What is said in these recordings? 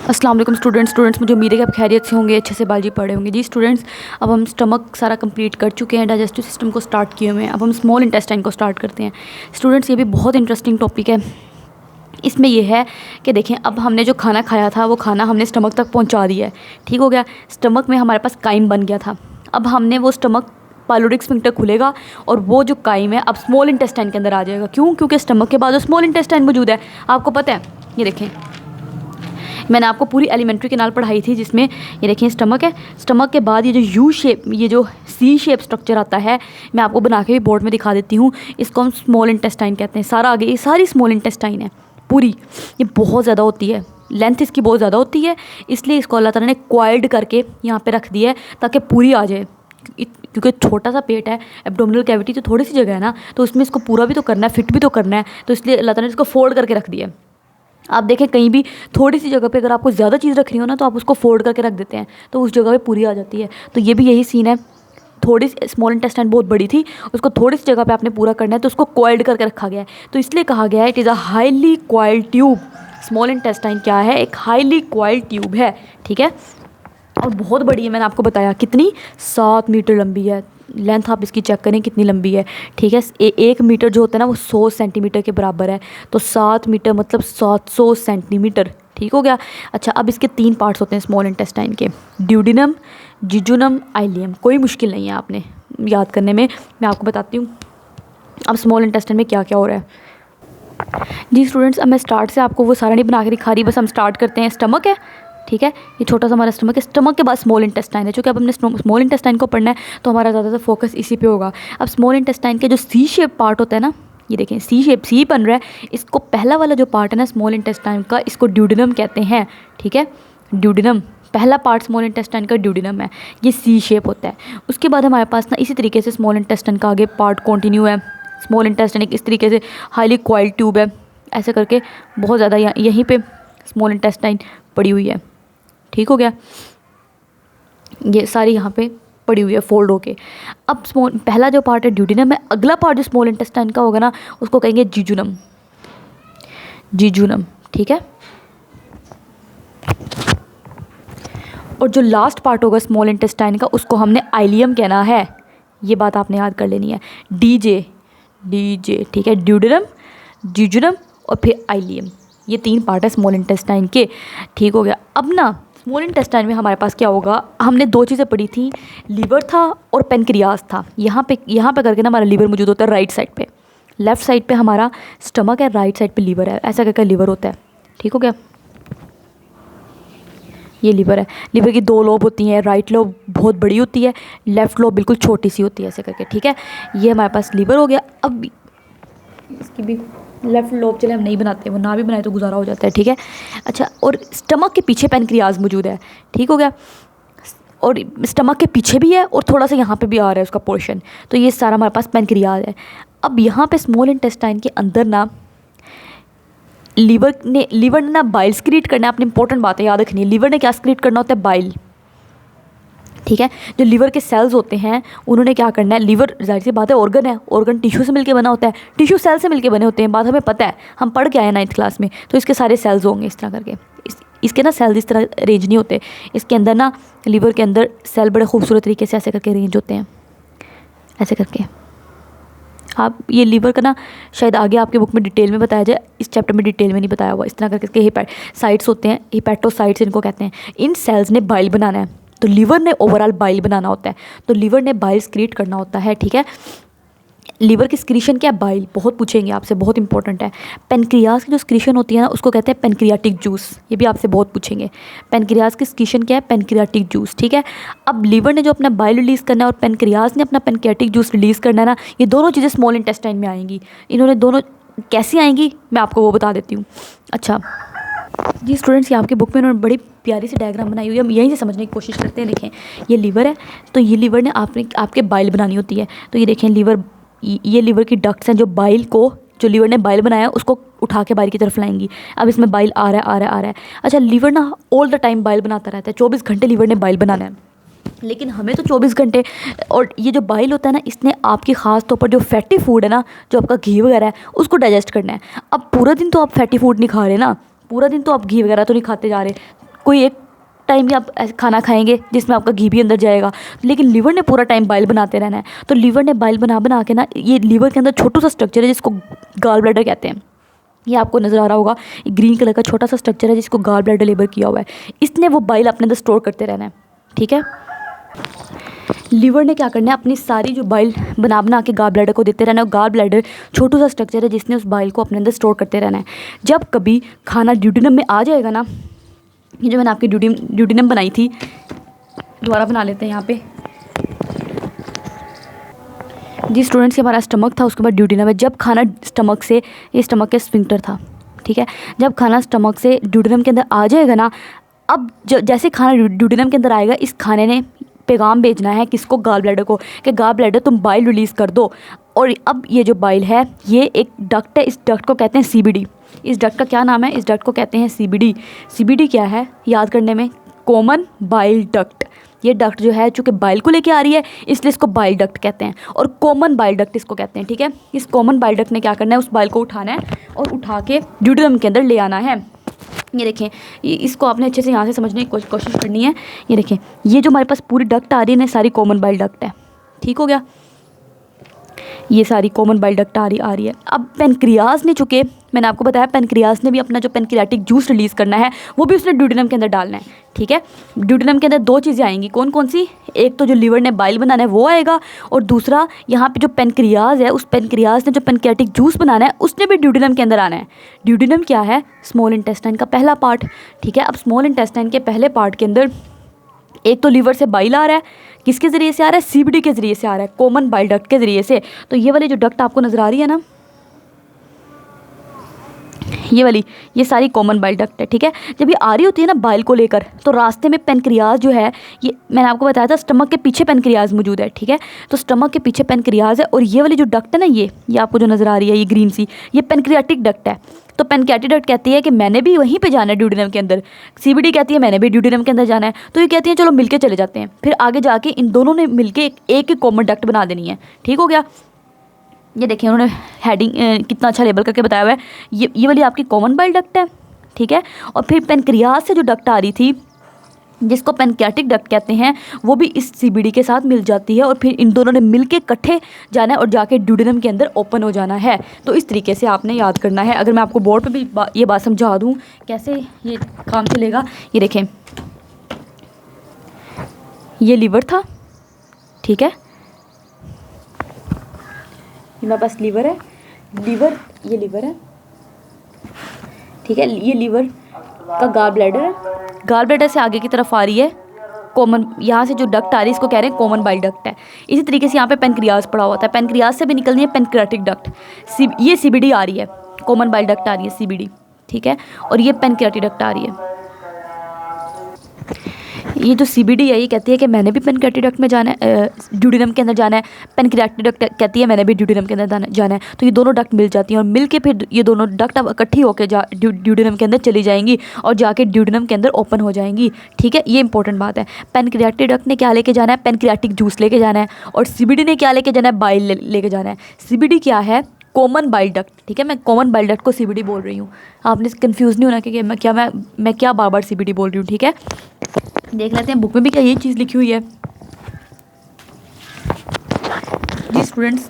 अस्सलाम वालेकुम स्टूडेंट्स, मुझे उम्मीद है कि आप खैरियत से होंगे, अच्छे से बाजी पढ़े होंगे। जी स्टूडेंट्स, अब हम स्टमक सारा कंप्लीट कर चुके हैं, डाइजेस्टिव सिस्टम को स्टार्ट किए हुए हैं। अब हम स्मॉल इंटेस्टाइन को स्टार्ट करते हैं। स्टूडेंट्स, ये भी बहुत इंटरेस्टिंग टॉपिक है। इसमें यह है कि देखें, अब हमने जो खाना खाया था वो खाना हमने स्टमक तक पहुँचा दिया है, ठीक हो गया। स्टमक में हमारे पास काइम बन गया था। अब हमने वो स्टमक पाइलोरिक स्फिंक्टर खुलेगा और वो जो काइम है अब स्मॉल इंटेस्टाइन के अंदर आ जाएगा। क्यों? क्योंकि स्टमक के बाद जो स्मॉल इंटेस्टाइन मौजूद है, आपको पता है। ये देखें, मैंने आपको पूरी एलिमेंट्री के नाल पढ़ाई थी, जिसमें ये देखिए स्टमक है। स्टमक के बाद ये जो यू शेप, ये जो सी शेप स्ट्रक्चर आता है, मैं आपको बना के भी बोर्ड में दिखा देती हूँ। इसको हम स्मॉल इंटेस्टाइन कहते हैं। सारा आगे ये सारी स्मॉल इंटेस्टाइन है पूरी। ये बहुत ज़्यादा होती है, लेंथ इसकी बहुत ज़्यादा होती है, इसलिए इसको अल्लाह ताला ने क्वाइल्ड करके यहाँ पे रख दिया है ताकि पूरी आ जाए। क्योंकि छोटा सा पेट है, एब्डोमिनल कैविटी तो थोड़ी सी जगह है ना, तो उसमें इसको पूरा भी तो करना है, फिट भी तो करना है, तो इसलिए अल्लाह ताला ने इसको फोल्ड करके रख दिया है। आप देखें, कहीं भी थोड़ी सी जगह पे अगर आपको ज़्यादा चीज़ रखनी हो ना, तो आप उसको फोल्ड करके रख देते हैं, तो उस जगह पे पूरी आ जाती है। तो ये भी यही सीन है। थोड़ी स्मॉल इंटेस्टाइन बहुत बड़ी थी, उसको थोड़ी सी जगह पे आपने पूरा करना है, तो उसको कॉइल्ड करके रखा गया है। तो इसलिए कहा गया है it is a highly coiled tube. Small intestine क्या है? एक हाईली कॉइल्ड ट्यूब है, ठीक है। और बहुत बड़ी है, मैंने आपको बताया कितनी, 7 मीटर लंबी है। लेंथ आप इसकी चेक करें कितनी लंबी है, ठीक है। 1 मीटर जो होता है ना, वो 100 सेंटीमीटर के बराबर है। तो 7 मीटर मतलब 700 सेंटीमीटर, ठीक हो गया। अच्छा, अब इसके 3 पार्ट्स होते हैं स्मॉल इंटेस्टाइन के, ड्यूडिनम, जिजुनम, आइलियम। कोई मुश्किल नहीं है आपने याद करने में, मैं आपको बताती हूँ अब स्मॉल इंटेस्टाइन में क्या क्या हो रहा है। जी स्टूडेंट्स, अब मैं स्टार्ट से आपको वो सारा नहीं बना के दिखा रही, बस हम स्टार्ट करते हैं। स्टमक है, ठीक है, ये छोटा सा हमारा स्टमक है। स्टमक के बाद स्मॉल इंटेस्टाइन है। चूँकि अब हमने स्मॉल इंटेस्टाइन को पढ़ना है, तो हमारा ज़्यादातर फोकस इसी पे होगा। अब स्मॉल इंटेस्टाइन के जो सी शेप पार्ट होता है ना, ये देखें सी शेप, सी बन रहा है, इसको पहला वाला जो पार्ट है ना स्मॉल इंटेस्टाइन का, इसको ड्यूडिनम कहते हैं, ठीक है। ड्यूडिनम पहला पार्ट स्मॉल इंटेस्टाइन का ड्यूडिनम है, ये सी शेप होता है। उसके बाद हमारे पास ना इसी तरीके से स्मॉल इंटेस्टाइन का आगे पार्ट कंटिन्यू है। स्मॉल इंटेस्टाइन एक इस तरीके से हाईली कॉइल्ड ट्यूब है, ऐसे करके बहुत ज़्यादा यहीं पे स्मॉल इंटेस्टाइन पड़ी हुई है, ठीक हो गया। ये सारी यहाँ पे पड़ी हुई है फोल्ड होके। अब स्मॉल पहला जो पार्ट है ड्यूडिनम है, अगला पार्ट जो स्मॉल इंटेस्टाइन का होगा ना, उसको कहेंगे जिजुनम, जिजुनम, ठीक है। और जो लास्ट पार्ट होगा स्मॉल इंटेस्टाइन का, उसको हमने आइलियम कहना है। ये बात आपने याद कर लेनी है, डीजे, डीजे, ठीक है। ड्यूडिनम, जिजुनम और फिर आइलियम, ये 3 पार्ट है स्मॉल इंटेस्टाइन के, ठीक हो गया। अब ना स्मॉल इंटेस्टाइन में हमारे पास क्या होगा, हमने 2 चीज़ें पढ़ी थी, लीवर था और पेनक्रियास था। यहाँ पे करके ना हमारा लीवर मौजूद होता है राइट साइड पे। लेफ़्ट साइड पे हमारा स्टमक है, राइट साइड पे लीवर है, ऐसा करके लीवर होता है, ठीक हो गया। ये लीवर है। लीवर की 2 लोब होती हैं, राइट लोब बहुत बड़ी होती है, लेफ़्ट लोब बिल्कुल छोटी सी होती है, ऐसे करके, ठीक है। ये हमारे पास लीवर हो गया। अब इसकी भी लेफ़्ट लोब चले हम नहीं बनाते, वो ना भी बनाए तो गुजारा हो जाता है, ठीक है। अच्छा, और स्टमक के पीछे पेनक्रियाज मौजूद है, ठीक हो गया। और स्टमक के पीछे भी है और थोड़ा सा यहाँ पे भी आ रहा है उसका पोर्शन, तो ये सारा हमारे पास पेनक्रियाज है। अब यहाँ पे स्मॉल इंटेस्टाइन के अंदर ना लीवर ने ना बाइल स्क्रीट करना है। अपनी इंपॉर्टेंट बातें याद रखनी है। लीवर ने क्या स्क्रीट करना होता है? बाइल, ठीक है। जो लीवर के सेल्स होते हैं, उन्होंने क्या करना है, लीवर जाहिर सी बात है ऑर्गन है, ऑर्गन टिश्यू से मिलके बना होता है, टिश्यू सेल से मिलके बने होते हैं, बात हमें पता है, हम पढ़ के आए 9th क्लास में। तो इसके सारे सेल्स होंगे इस तरह करके। इसके ना सेल्स इस तरह अरेंज नहीं होते, इसके अंदर ना लीवर के अंदर सेल बड़े खूबसूरत तरीके से ऐसे करके अरेंज होते हैं, ऐसे करके। आप ये लीवर का ना शायद आगे आपके बुक में डिटेल में बताया जाए, इस चैप्टर में डिटेल में नहीं बताया हुआ। इस तरह करके इसके साइट्स होते हैं, हिपैटोसाइट्स इनको कहते हैं। इन सेल्स ने बाइल बनाना है, तो लीवर ने ओवरऑल बाइल बनाना होता है, तो लीवर ने बाइल स्क्रीट करना होता है, ठीक है। लीवर की स्क्रीशन क्या है? बाइल। बहुत पूछेंगे आपसे, बहुत इंपॉर्टेंट है। पेनक्रियाज की जो स्क्रीशन होती है ना, उसको कहते हैं पेनक्रियाटिक जूस, ये भी आपसे बहुत पूछेंगे। पेनक्रियाज की स्क्रीशन क्या है? पेनक्रियाटिक जूस, ठीक है। अब लीवर ने जो अपना बाइल रिलीज़ करना है और पेनक्रियाज ने अपना पेनक्रियाटिक जूस रिलीज़ करना है ना, ये दोनों चीज़ें स्मॉल इंटेस्टाइन में आएंगी। इन्होंने दोनों कैसी आएंगी मैं आपको वो बता देती हूँ। अच्छा जी स्टूडेंट्स, ये आपकी बुक में उन्होंने बड़ी प्यारी सी डायग्राम बनाई हुई है, हम यहीं से समझने की कोशिश करते हैं। देखें, ये लीवर है, तो ये लीवर ने आपके बाइल बनानी होती है। तो ये देखें लीवर, ये लीवर की डक्ट्स हैं जो बाइल को, जो लीवर ने बाइल बनाया उसको उठा के बाइल की तरफ लाएंगी। अब इसमें बाइल आ रहा है, आ रहा है, आ रहा है। अच्छा, लीवर ना ऑल द टाइम बाइल बनाता रहता है, 24 घंटे लीवर ने बाइल बनाना है। लेकिन हमें तो 24 घंटे, और ये जो बाइल होता है ना, इसने आपकी ख़ास तौर पर जो फैटी फूड है ना, जो आपका घी वगैरह है, उसको डाइजेस्ट करना है। अब पूरा दिन तो आप फैटी फूड नहीं खा रहे ना, पूरा दिन तो आप घी वगैरह तो नहीं खाते जा रहे, कोई एक टाइम ही आप खाना खाएंगे जिसमें आपका घी भी अंदर जाएगा, लेकिन लीवर ने पूरा टाइम बाइल बनाते रहना है। तो लीवर ने बाइल बना बना के ना, ये लीवर के अंदर छोटा सा स्ट्रक्चर है जिसको गॉल ब्लैडर कहते हैं। ये आपको नज़र आ रहा होगा, ग्रीन कलर का छोटा सा स्ट्रक्चर है जिसको गॉल ब्लैडर लेबर किया हुआ है। इसने वो बाइल अपने अंदर स्टोर करते रहना है, ठीक है। लीवर ने क्या करना है, अपनी सारी जो बाइल बना बना के गॉल ब्लैडर को देते रहना है। गॉल ब्लैडर छोटा सा स्ट्रक्चर है जिसने उस बाइल को अपने अंदर स्टोर करते रहना है। जब कभी खाना ड्यूडेनम में आ जाएगा ना, ये जो मैंने आपकी ड्यूडेनम बनाई थी, दोबारा बना लेते हैं यहाँ पे। जिस स्टूडेंट्स के हमारा स्टमक था उसके बाद ड्यूडेनम है। जब खाना स्टमक से, ये स्टमक के स्फिंक्टर था, ठीक है, जब खाना स्टमक से ड्यूडेनम के अंदर आ जाएगा ना, अब जैसे खाना ड्यूडेनम के अंदर आएगा, इस खाने ने पैगाम भेजना है किसको, गॉल ब्लैडर को, कि गॉल ब्लैडर तुम बाइल रिलीज़ कर दो। और अब ये जो बाइल है ये एक डक्ट है, इस डक्ट को कहते हैं सीबीडी। इस डक्ट का क्या नाम है, इस डक्ट को कहते हैं सीबीडी। सीबीडी क्या है याद करने में, कॉमन बाइल डक्ट। ये डक्ट जो है चूँकि बाइल को लेके आ रही है इसलिए इसको बाइल डक्ट कहते हैं, और कॉमन बाइल डक्ट इसको कहते हैं, ठीक है। इस कॉमन बाइल डक्ट ने क्या करना है, उस बाइल को उठाना है और उठा के ड्यूडेनम के अंदर ले आना है। ये देखें, इसको आपने अच्छे से यहाँ से समझने की कोशिश करनी है। ये देखें, ये जो हमारे पास पूरी डक्ट आ रही है ना, सारी कॉमन बाइल डक्ट है, ठीक हो गया। ये सारी कॉमन बाइल डक्ट आ रही है। अब पेनक्रियाज ने, चूँकि मैंने आपको बताया पेनक्रियाज ने भी अपना जो पेनक्रियाटिक जूस रिलीज़ करना है वो भी उसने ड्यूडेनम के अंदर डालना है, ठीक है। ड्यूडेनम के अंदर दो चीज़ें आएंगी, कौन कौन सी, एक तो जो लीवर ने बाइल बनाना है वो आएगा, और दूसरा यहाँ पे जो पेनक्रियाज है, उस पेनक्रियाज ने जो पेनक्रियाटिक जूस बनाना है उसने भी ड्यूडेनम के अंदर आना है। ड्यूडेनम क्या है, स्मॉल इंटेस्टाइन का पहला पार्ट, ठीक है। अब स्मॉल इंटेस्टाइन के पहले पार्ट के अंदर एक तो लीवर से बाइल आ रहा है, किसके ज़रिए से आ रहा है, सीबीडी के ज़रिए से आ रहा है, कॉमन बाइल डक्ट के ज़रिए से। तो ये वाली जो डक्ट आपको नज़र आ रही है ना, ये वाली, ये सारी कॉमन बाइल डक्ट है, ठीक है। जब ये आ रही होती है ना बाइल को लेकर, तो रास्ते में पेनक्रियाज जो है, ये मैंने आपको बताया था स्टमक के पीछे पेनक्रियाज मौजूद है, ठीक है। तो स्टमक के पीछे पेनक्रियाज है, और ये वाली जो डक्ट है ना, ये आपको जो नज़र आ रही है ये ग्रीन सी, ये पेनक्रियाटिक डक्ट है। तो पेनक्रियाटिक डक्ट कहती है कि मैंने भी वहीं पे जाना है ड्यूडेनम के अंदर, सीबीडी कहती है मैंने भी ड्यूडेनम के अंदर जाना है। तो ये कहती है चलो मिलके चले जाते हैं, फिर आगे जाके इन दोनों ने मिलके एक ही कॉमन डक्ट बना देनी है, ठीक हो गया। ये देखिए उन्होंने हेडिंग कितना अच्छा लेबल करके बताया हुआ है। ये वाली आपकी कॉमन बाइल डक्ट है, ठीक है। और फिर पेनक्रियाज से जो डक्ट आ रही थी जिसको पेनक्रियाटिक डक्ट कहते हैं, वो भी इस सीबीडी के साथ मिल जाती है, और फिर इन दोनों ने मिलके इकट्ठे जाना है और जाके ड्यूडेनम के अंदर ओपन हो जाना है। तो इस तरीके से आपने याद करना है। अगर मैं आपको बोर्ड पे भी ये बात समझा दूँ कैसे ये काम चलेगा, ये देखें, ये लीवर था, ठीक है, ये मेरे पास लीवर है, ये लीवर है, ठीक है। ये लीवर का गॉल ब्लैडर है, गॉल ब्लैडर से आगे की तरफ आ रही है कॉमन, यहाँ से जो डक्ट आ रही है इसको कह रहे हैं कॉमन बाइल डक्ट है। इसी तरीके से यहाँ पे पेनक्रियाज पड़ा हुआ था, पेनक्रियाज से भी निकलनी है पेनक्रियाटिक डक्ट, ये सीबीडी आ रही है, कॉमन बाइल डक्ट आ रही है सीबीडी, ठीक है, और ये पेनक्रियाटिक डक्ट आ रही है। ये जो सीबीडी है ये कहती है कि मैंने भी पेनक्रियाटिक डक्ट में जाना है, ड्यूडेनम के अंदर जाना है। पेनक्रियाटिक डक्ट कहती है मैंने भी ड्यूडेनम के अंदर जाना है। तो ये दोनों डक्ट मिल जाती हैं और मिल के फिर ये दोनों डक्ट अब इकट्ठी होकर ड्यूडेनम के अंदर चली जाएंगी और जाके ड्यूडेनम के अंदर ओपन हो जाएंगी, ठीक है। ये इंपॉर्टेंट बात है। पेनक्रियाटिक डक्ट ने क्या लेके जाना है, पेनक्रियाटिक जूस लेके जाना है, और सीबीडी ने क्या लेके जाना है, बाइल लेके जाना है। सीबीडी क्या है, कॉमन बाइल डक्ट, ठीक है। मैं कॉमन बाइल डक्ट को सीबीडी बोल रही हूँ, आपने कंफ्यूज नहीं होना कि मैं क्या बार बार सीबीडी बोल रही हूँ, ठीक है। देख लेते हैं बुक में भी क्या ये चीज़ लिखी हुई है जी स्टूडेंट्स।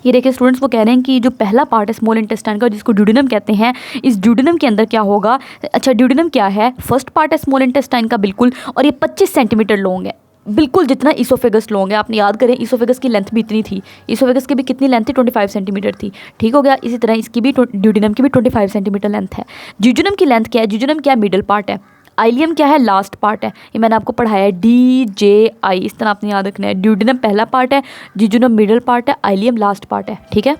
ये देखिए स्टूडेंट्स, वो कह रहे हैं कि जो पहला पार्ट है स्मॉल इंटेस्टाइन का जिसको ड्यूडेनम कहते हैं, इस ड्यूडेनम के अंदर क्या होगा। अच्छा, ड्यूडेनम क्या है, फर्स्ट पार्ट है स्मॉल इंटेस्टाइन का बिल्कुल, और ये 25 सेंटीमीटर लॉन्ग है, बिल्कुल जितना ईसोफेगस लॉन्ग है। आपने याद करें ईसोफेगस की लेंथ भी इतनी थी, ईसोफेगस की भी कितनी लेंथ थी, 25 सेंटीमीटर थी, ठीक हो गया। इसी तरह इसकी भी ड्यूडेनम की भी 25 सेंटीमीटर लेंथ है। जिजुनम की लेंथ क्या है, जिजुनम क्या है, मिडल पार्ट है। आइलियम क्या है, लास्ट पार्ट है। ये मैंने आपको पढ़ाया है, DJI, इस तरह आपने याद रखना है। ड्यूडेनम पहला पार्ट है, जिजुनम मिडल पार्ट है, आइलियम लास्ट पार्ट है, ठीक है।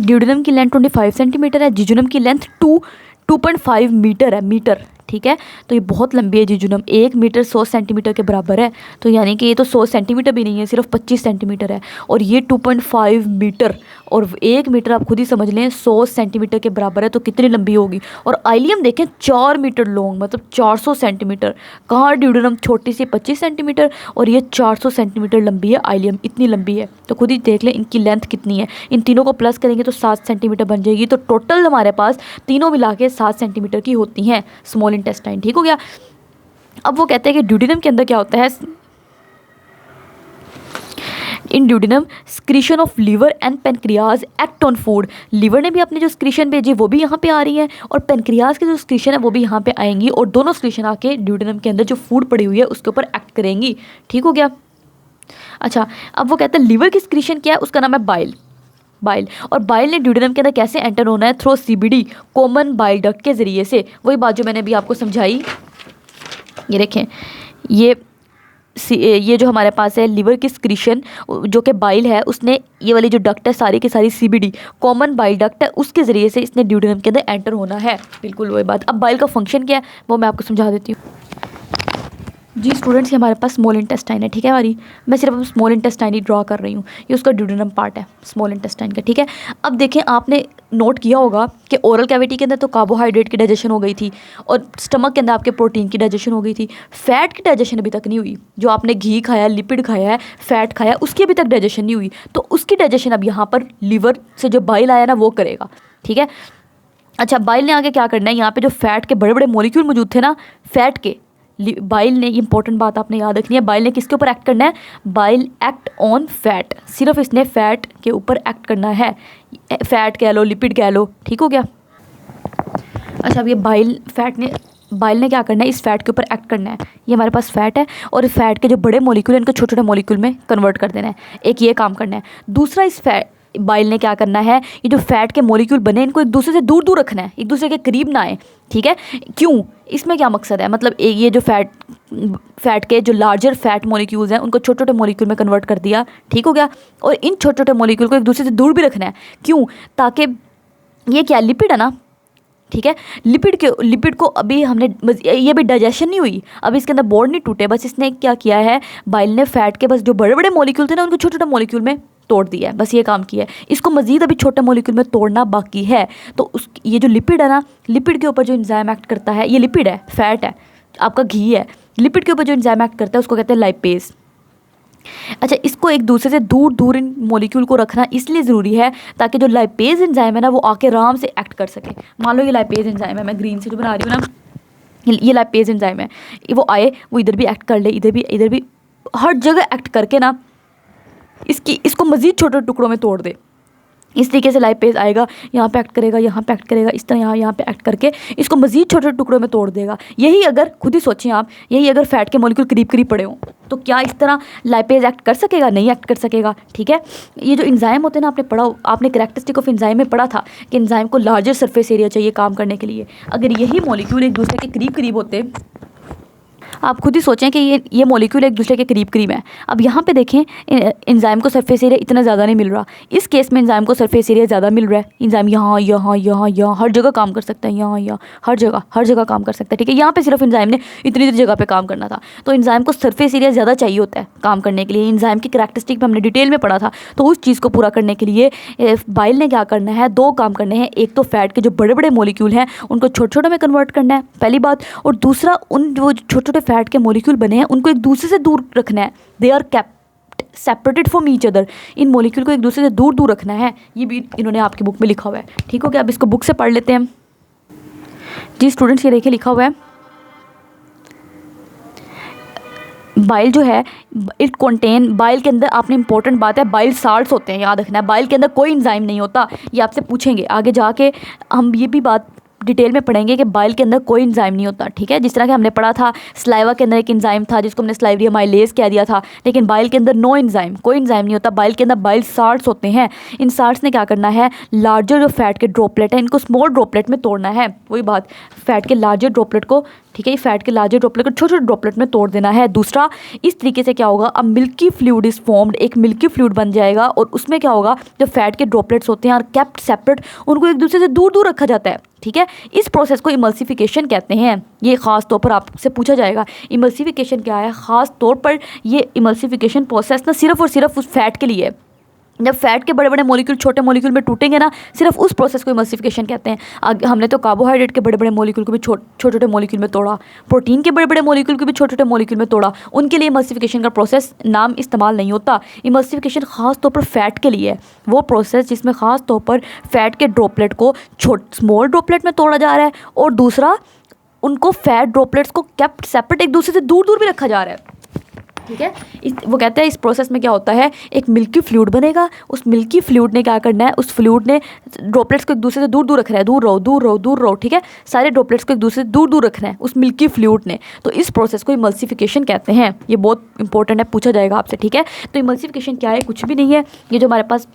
ड्यूडेनम की लेंथ 25 सेंटीमीटर है, जिजुनम की लेंथ 2.5 मीटर है, मीटर, ठीक है। तो ये बहुत लंबी है जिजुनम, 1 मीटर 100 सेंटीमीटर के बराबर है। तो यानी कि ये तो 100 सेंटीमीटर भी नहीं है, सिर्फ 25 सेंटीमीटर है, और ये 2.5 मीटर, और 1 मीटर आप खुद ही समझ लें 100 सेंटीमीटर के बराबर है, तो कितनी लंबी होगी। और आइलियम देखें 4 मीटर लॉन्ग, मतलब 400 सेंटीमीटर। कहाँ ड्यूडेनम छोटी सी 25 सेंटीमीटर, और ये 400 सेंटीमीटर लंबी है, आइलियम इतनी लंबी है। तो खुद ही देख लें इनकी लेंथ कितनी है। इन तीनों को प्लस करेंगे तो 7 सेंटीमीटर बन जाएगी। तो टोटल हमारे पास तीनों मिला के 7 सेंटीमीटर की होती हैं स्मॉल इंटेस्टाइन। ठीक हो गया। अब वो कहते हैं कि ड्यूडेनम के अंदर क्या होता है। In duodenum secretion of liver and pancreas act on food. Liver ने भी अपनी जो स्क्रीशन भेजी वो भी यहाँ पे आ रही है, और पेनक्रियाज की जो स्क्रीशन है वो भी यहाँ पे आएंगी, और दोनों स्क्रीशन आके ड्यूडेनम के अंदर जो फूड पड़ी हुई है उसके ऊपर एक्ट करेंगी। ठीक हो गया। अच्छा, अब वो कहते हैं लीवर की स्क्रीशन क्या है, उसका नाम है बाइल। बाइल, और बाइल ने ड्यूडेनम के अंदर कैसे एंटर होना है, through CBD, common bile duct के ज़रिए से। वही बात जो मैंने अभी आपको समझाई। ये देखें, ये जो हमारे पास है लीवर की स्क्रीशन जो कि बाइल है, उसने ये वाली जो डक्ट है सारी की सारी सीबीडी, कॉमन बाइल डक्ट है, उसके ज़रिए से इसने ड्यूडेनम के अंदर एंटर होना है। बिल्कुल वही बात। अब बाइल का फंक्शन क्या है वो मैं आपको समझा देती हूँ। जी स्टूडेंट्स, ये हमारे पास स्मॉल इंटेस्टाइन है। ठीक है हमारी, मैं सिर्फ अब स्मॉल इंटेस्टाइन ही ड्रॉ कर रही हूँ। ये उसका ड्यूडेनम पार्ट है स्मॉल इंटेस्टाइन का। ठीक है, अब देखें, आपने नोट किया होगा कि ओरल कैविटी के अंदर तो कार्बोहाइड्रेट की डाइजेशन हो गई थी, और स्टमक के अंदर आपके प्रोटीन की डाइजेशन हो गई थी। फैट की डाइजेशन अभी तक नहीं हुई। जो आपने घी खाया, लिपिड खाया है, फैट खाया, उसकी अभी तक डाइजेशन नहीं हुई। तो उसकी डाइजेशन अब यहाँ पर लीवर से जो बाइल आया ना वो करेगा। ठीक है। अच्छा, बाइल ने आगे क्या करना है, यहाँ पे जो फैट के बड़े बड़े मॉलिक्यूल मौजूद थे ना, फैट के, बाइल ने, इंपॉर्टेंट बात आपने याद रखनी है, बाइल ने किसके ऊपर एक्ट करना है, बाइल एक्ट ऑन फैट। सिर्फ इसने फैट के ऊपर एक्ट करना है, फैट कह लो, लिपिड कह लो। ठीक हो गया। अच्छा, अब ये बाइल ने क्या करना है, इस फैट के ऊपर एक्ट करना है। ये हमारे पास फैट है, और फैट के जो बड़े मॉलिक्यूल हैं इनको छोटे छोटे मॉलिक्यूल में कन्वर्ट कर देना है। एक ये काम करना है। दूसरा, इस बाइल ने क्या करना है, ये जो फैट के मॉलिक्यूल बने इनको एक दूसरे से दूर दूर रखना है, एक दूसरे के करीब ना आए। ठीक है। क्यों, इसमें क्या मकसद है, मतलब ये जो फैट के जो लार्जर फैट मॉलिक्यूल्स हैं उनको छोटे छोटे मॉलिक्यूल में कन्वर्ट कर दिया। ठीक हो गया। और इन छोटे छोटे मॉलिक्यूल को एक दूसरे से दूर भी रखना है। क्यों, ताकि ये क्या लिपिड है ना, ठीक है, लिपिड को अभी हमने, ये भी डाइजेशन नहीं हुई, अभी इसके अंदर बॉन्ड नहीं टूटे, बस इसने क्या किया है, बाइल ने फैट के बस जो बड़े बड़े मॉलिक्यूल थे ना उनको छोटे छोटे मॉलिक्यूल में तोड़ दिया है। बस ये काम किया है। इसको मजीद अभी छोटे मॉलिक्यूल में तोड़ना बाकी है। तो ये जो लिपिड है ना, लिपिड के ऊपर जो एंजाइम एक्ट करता है, ये लिपिड है, फैट है, आपका घी है, लिपिड के ऊपर जो एंजाइम एक्ट करता है उसको कहते हैं लाइपेज। अच्छा, इसको एक दूसरे से दूर दूर इन मॉलिक्यूल को रखना इसलिए ज़रूरी है ताकि जो लाइपेज एंजाइम है ना वो आके आराम से एक्ट कर सके। मान लो ये लाइपेज एंजाइम है, मैं ग्रीन से जो बना रही हूँ ना, ये लाइपेज एंजाइम है, वो आए, वो इधर भी एक्ट कर ले, इधर भी हर जगह एक्ट करके ना इसको मज़ीद छोटे टुकड़ों में तोड़ दे। इस तरीके से लाइपेज आएगा, यहाँ पे एक्ट करेगा, यहाँ पे एक्ट करेगा, इस तरह यहाँ पे एक्ट करके इसको मज़ीद छोटे छोटे टुकड़ों में तोड़ देगा। यही अगर खुद ही सोचें आप, यही अगर फैट के मॉलिक्यूल करीब करीब पड़े हों तो क्या इस तरह लाइपेज एक्ट कर सकेगा? नहीं एक्ट कर सकेगा। ठीक है। ये जो एंजाइम होते हैं ना, आपने कैरेक्टरिस्टिक ऑफ एंजाइम में पढ़ा था कि एंजाइम को लार्जर सरफेस एरिया चाहिए काम करने के लिए। अगर यही मॉलिक्यूल एक दूसरे के करीब करीब होते, आप खुद ही सोचें कि ये मॉलिक्यूल एक दूसरे के करीब करीब है। अब यहाँ पे देखें, एंजाइम को सरफेस एरिया इतना ज़्यादा नहीं मिल रहा। इस केस में एंजाइम को सरफेस एरिया ज़्यादा मिल रहा है। एंजाइम यहाँ हर जगह काम कर सकता है, यहाँ हर जगह काम कर सकता है। ठीक है। यहाँ पे सिर्फ एंजाइम ने इतनी जगह पे काम करना था, तो एंजाइम को सरफेस एरिया ज़्यादा चाहिए होता है काम करने के लिए। एंजाइम की कैरेक्टरिस्टिक में हमने डिटेल में पढ़ा था। तो उस चीज़ को पूरा करने के लिए बाइल ने क्या करना है, दो काम करने हैं। एक तो फैट के जो बड़े बड़े मॉलिक्यूल हैं उनको छोटे छोटे में कन्वर्ट करना है, पहली बात। और दूसरा, उन जो छोटे छोटे फैट के मॉलिक्यूल बने हैं उनको एक दूसरे से दूर रखना है। They are kept separated from each other. इन मॉलिक्यूल को एक दूसरे से दूर दूर रखना है। ये भी इन्होंने आपकी बुक में लिखा हुआ है। ठीक हो गया। अब इसको बुक से पढ़ लेते हैं जी स्टूडेंट्स। ये देखिए लिखा हुआ है, बाइल जो है इट कंटेन, बाइल के अंदर, आपने इंपॉर्टेंट बात है, बाइल साल्ट्स होते हैं, याद रखना है। बाइल के अंदर कोई एंजाइम नहीं होता, ये आपसे पूछेंगे आगे जाके, हम ये भी बात डिटेल में पढ़ेंगे कि बाइल के अंदर कोई एंजाइम नहीं होता। ठीक है। जिस तरह कि हमने पढ़ा था स्लाइवा के अंदर एक एंजाइम था जिसको हमने स्लाइवरिया माइलेज कह दिया था, लेकिन बाइल के अंदर नो एंजाइम, कोई एंजाइम नहीं होता। बाइल के अंदर बाइल साल्ट्स होते हैं। इन साल्ट्स ने क्या करना है, लार्जर जो फैट के ड्रॉपलेट है इनको स्मॉल ड्रॉपलेट में तोड़ना है। वही बात, फैट के लार्जर ड्रॉपलेट को, ठीक है, फैट के लार्जर ड्रॉपलेट को छोटे छोटे ड्रॉपलेट में तोड़ देना है। दूसरा, इस तरीके से क्या होगा, अब मिल्की फ्लूइड इज फॉर्म्ड, एक मिल्की फ्लूइड बन जाएगा, और उसमें क्या होगा, जो फैट के ड्रॉपलेट्स होते हैं और केप्ट सेपरेट, उनको एक दूसरे से दूर दूर रखा जाता है। ठीक है। इस प्रोसेस को इमल्सिफिकेशन कहते हैं। ये ख़ास तौर पर आपसे पूछा जाएगा इमल्सिफिकेशन क्या है। ख़ास तौर पर ये इमल्सिफिकेशन प्रोसेस ना सिर्फ और सिर्फ उस फैट के लिए है, जब फैट के बड़े बड़े मॉलिक्यूल छोटे मॉलिक्यूल में टूटेंगे ना, सिर्फ उस प्रोसेस को इमल्सिफिकेशन कहते हैं। हमने तो कार्बोहाइड्रेट के बड़े बड़े मॉलिक्यूल को भी छोटे छोटे मॉलिक्यूल में तोड़ा, प्रोटीन के बड़े बड़े मॉलिक्यूल को भी छोटे छोटे मॉलिक्यूल में तोड़ा, उनके लिए इमल्सिफिकेशन का प्रोसेस नाम इस्तेमाल नहीं होता। इमल्सिफिकेशन ख़ास तौर पर फैट के लिए है, वो प्रोसेस जिसमें ख़ास तौर पर फैट के ड्रॉपलेट को स्मॉल ड्रॉपलेट में तोड़ा जा रहा है, और दूसरा उनको फैट ड्रॉपलेट्स को केप्ट सेपरेट एक दूसरे से दूर दूर भी रखा जा रहा है। ठीक है, वो कहते हैं इस प्रोसेस में क्या होता है, एक मिल्की फ्लूइड बनेगा, उस मिल्की फ्लूइड ने क्या करना है, उस फ्लूइड ने ड्रॉपलेट्स को एक दूसरे से दूर दूर रखना है, दूर रहो दूर रहो दूर रहो, ठीक है, सारे ड्रॉपलेट्स को एक दूसरे से दूर दूर रखना है उस मिल्की फ्लूइड ने। तो इस प्रोसेस को इमल्सिफिकेशन कहते हैं। ये बहुत इंपॉर्टेंट है, पूछा जाएगा आपसे। ठीक है, तो इमल्सिफिकेशन क्या है, कुछ भी नहीं है। ये जो हमारे पास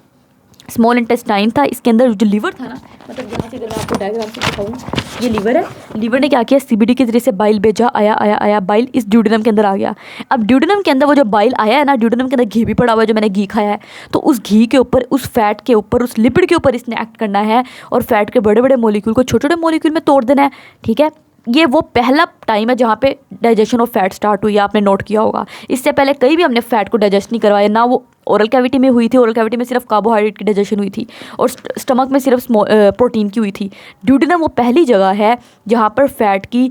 स्मॉल इंटेस्टाइन था, इसके अंदर जो लीवर था ना, मतलब यहाँ से अगर मैं आपको डायग्राम से दिखाऊँ, ये लीवर है, लीवर ने क्या किया, सीबीडी के जरिए से बाइल भेजा, आया बाइल इस ड्यूडेनम के अंदर आ गया। अब ड्यूडेनम के अंदर वो जो बाइल आया है ना, ड्यूडेनम के अंदर घी भी पड़ा हुआ है, जो मैंने घी खाया है, तो उस घी के ऊपर, उस फैट के ऊपर, उस लिपिड के ऊपर इसने एक्ट करना है और फैट के बड़े बड़े मॉलिक्यूल को छोटे छोटे मॉलिक्यूल में तोड़ देना है। ठीक है, ये वो पहला टाइम है जहाँ पे डाइजेशन ऑफ फैट स्टार्ट हुई है, आपने नोट किया होगा। इससे पहले कहीं भी हमने फैट को डाइजेस्ट नहीं करवाया, ना वो ओरल कैविटी में हुई थी, ओरल कैविटी में सिर्फ कार्बोहाइड्रेट की डाइजेशन हुई थी और स्टमक में सिर्फ प्रोटीन की हुई थी। ड्यूडेनम वो पहली जगह है जहाँ पर फैट की